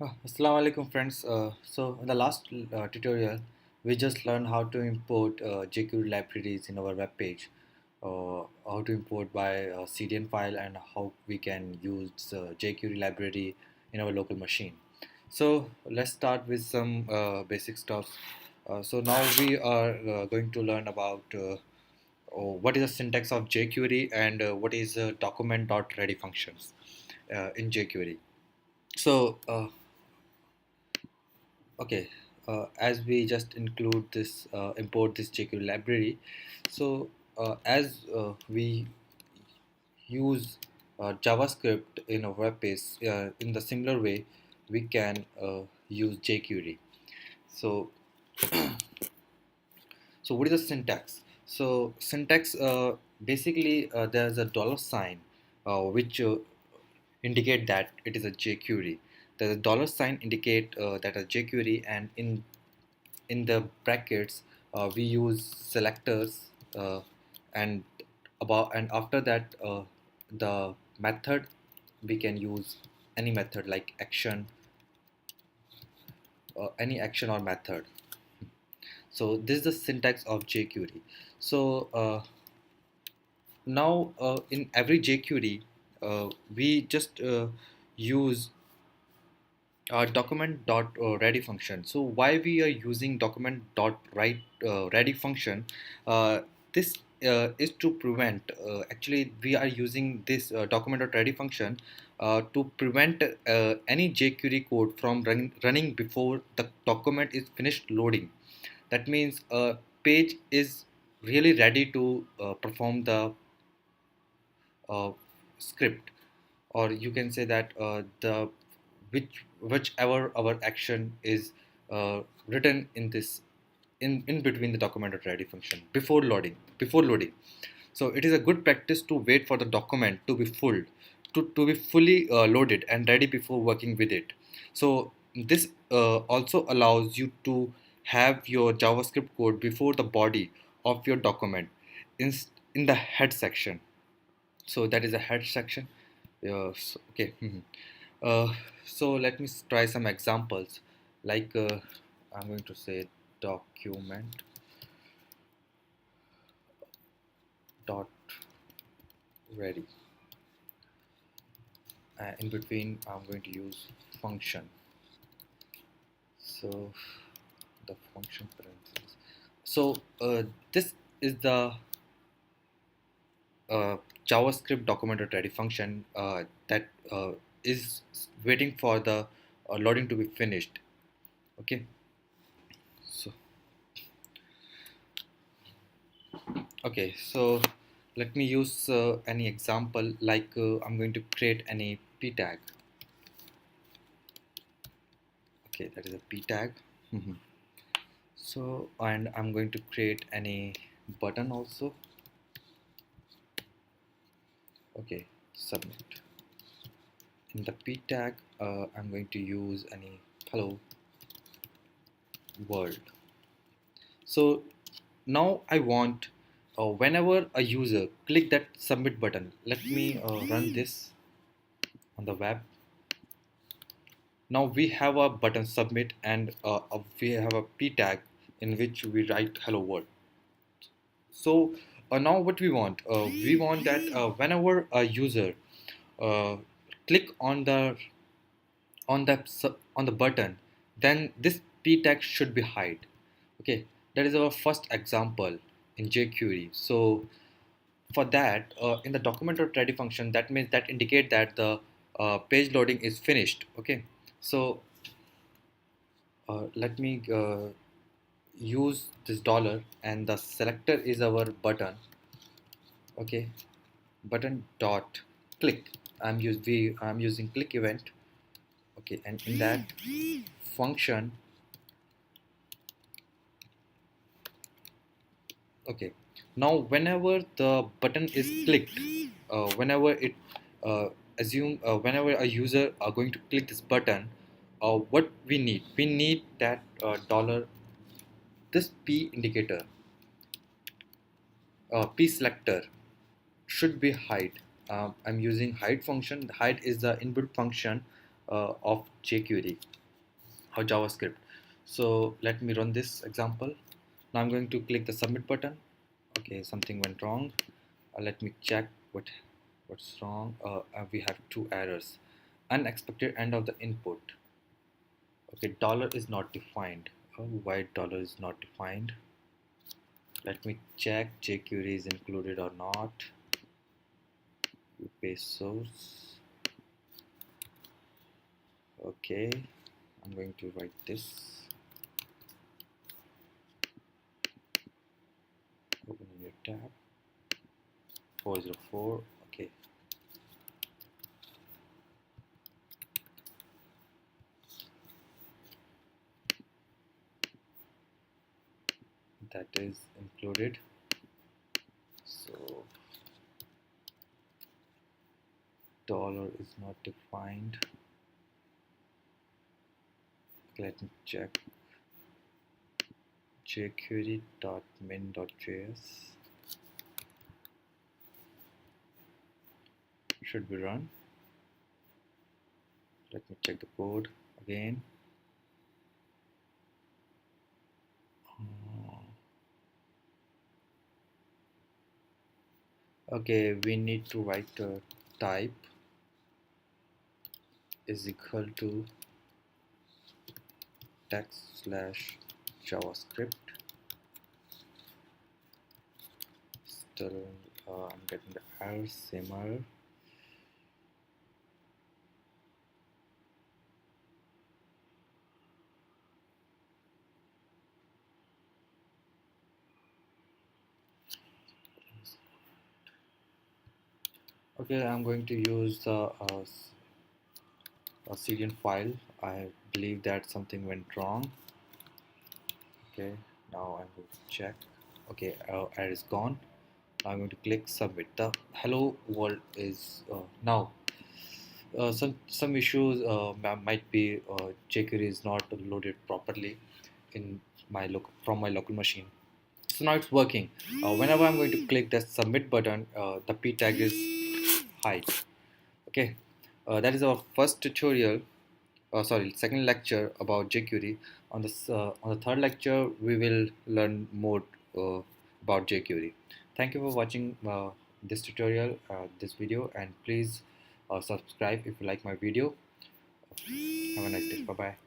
Assalamu alaikum friends. So in the last tutorial, we just learned how to import jQuery libraries in our web page, how to import by CDN file, and how we can use jQuery library in our local machine. So let's start with some basic stuff. So now we are going to learn about what is the syntax of jQuery and what is document.ready functions in jQuery. So Okay, as we just include this, import this jQuery library. So as we use JavaScript in a web page, in the similar way, we can use jQuery. So, so what is the syntax? So syntax basically there's a dollar sign which indicate that it is a jQuery. The dollar sign indicate that a jQuery, and in the brackets we use selectors and and after that the method we can use any method like action, any action or method. So this is the syntax of jQuery. So now in every jQuery we just use document dot ready function. So why we are using document dot ready function? This is to prevent. Actually, we are using this document dot ready function to prevent any jQuery code from running before the document is finished loading. That means a page is really ready to perform the script, or you can say that the whichever our action is written in this in between the document ready function before loading. So it is a good practice to wait for the document to be to be fully loaded and ready before working with it. So this also allows you to have your JavaScript code before the body of your document in, in the head section. So that is a head section. Okay. uh, so let me try some examples, like I'm going to say document dot ready. In between I'm going to use function. So the function parentheses. So this is the JavaScript document ready function that is waiting for the loading to be finished. Okay. So okay, so let me use any example, like I'm going to create any p tag. Okay, that is a p tag. Mhm. So, and I'm going to create any button also. Okay, submit. In the p tag, I'm going to use any hello world. So now I want whenever a user click that submit button, let me run this on the web. Now we have a button submit, and we have a p tag in which we write hello world. So now what we want that whenever a user uh, click on the button, then this p tag should be hide. Okay, that is our first example in jQuery. So for that, in the document.ready function, that means that indicate that the page loading is finished. Okay, so let me use this dollar, and the selector is our button. Okay, button dot click. I'm using click event. Okay, and in that function, okay, now whenever the button is clicked, whenever it assume whenever a user are going to click this button, what we need that dollar, this p indicator, p selector should be hide. I'm using hide function. Hide is the inbuilt function of jQuery or JavaScript. So let me run this example. Now I'm going to click the submit button. Okay, something went wrong. Let me check what's wrong. We have two errors. Unexpected end of the input. Okay, dollar is not defined. Why dollar is not defined? Let me check jQuery is included or not. You paste source. Okay, I'm going to write this. Open a new tab. 404. Okay, that is included. So dollar is not defined. Okay, let me check jQuery.min.js should be run. Let me check the code again. Okay, we need to write a type is equal to text slash JavaScript. Still, I'm getting the error, same error. Okay, I'm going to use the a CDN file. I believe that something went wrong. Okay, now I'm going to check. Okay, error is gone. Now I'm going to click submit. The hello world is now. Some issues might be jQuery is not loaded properly in from my local machine. So now it's working. Whenever I'm going to click the submit button, the p tag is hide. Okay, that is our first tutorial. Sorry, second lecture about jQuery. On the third lecture, we will learn more about jQuery. Thank you for watching this tutorial, this video, and please subscribe if you like my video. Have a nice day. Bye bye.